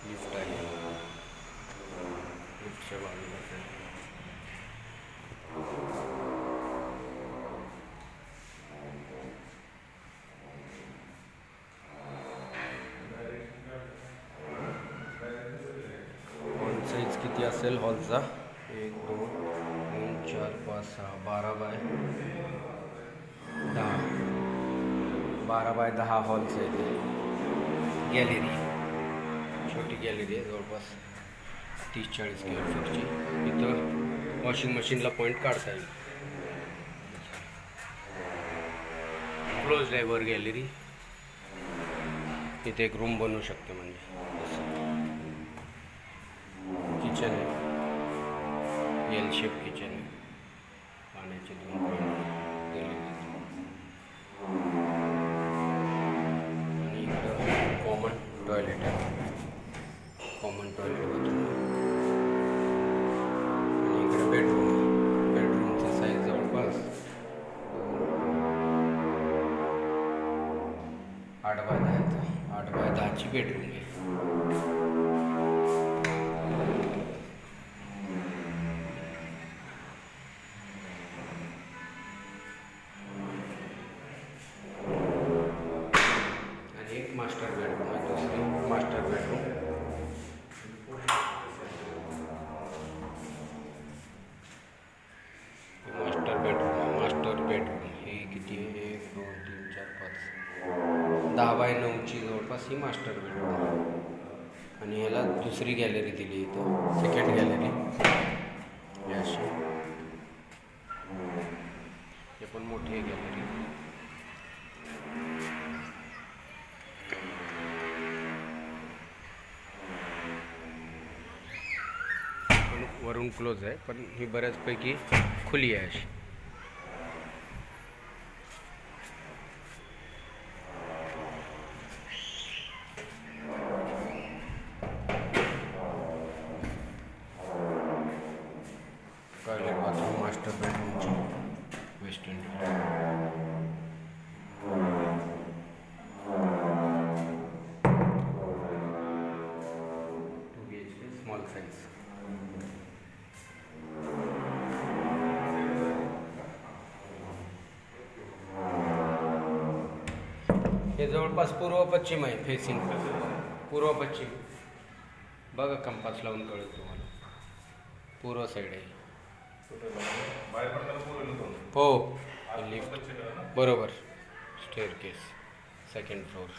Lift आहे, लिफ्टच्या बाजूला hall size किती असेल हॉलचा? 1 2 3 4 5 6 12 बाय 10, 12 बाय 10 हॉल साईज आहे. गॅलरी, छोटी गॅलरी आहे, जवळपास 30-40 स्क्वेअर फूटची. इथं वॉशिंग मशीनला पॉईंट काढता येईल. क्लोज आहे वर गॅलरी. इथे एक रूम बनवू शकते, म्हणजे किचन आहे, एल शेप किचन आहे, पाण्याचे 2 पॉईंट दिलेले आणि इकडं कॉमन टॉयलेट आहे, कॉमन टॉयलेट बाथरूम. आणि इकडे बेडरूम आहे. बेडरूमचा साईज जवळपास 8 बाय 10चा, 8 बाय 10ची बेडरूम आहे. आणि एक मास्टर बेडरूम आहे, दुसरी master bedroom. Master bedroom, master bedroom हे किती आहे? 1 2 3 4 5 10 बाय 9ची जवळपास ही मास्टर बेडरूम आहे. आणि ह्याला दुसरी गॅलरी दिली इथं, सेकंड गॅलरी अशी. हे पण मोठी आहे गॅलरी. पण वरून क्लोज आहे, पण ही बऱ्याचपैकी खुली आहे अशी. टॉयलेट बाथरूम मास्टर बेडरूमची western toilet. 2 BHK small size. हे जवळपास पूर्व पश्चिम आहे, फेसिंग पूर्व पश्चिम. बघा कंपास लावून कळेल तुम्हाला. पूर्व साईड आहे. हो, लिफ्ट बरोबर, स्टेअरकेस, सेकंड फ्लोअर.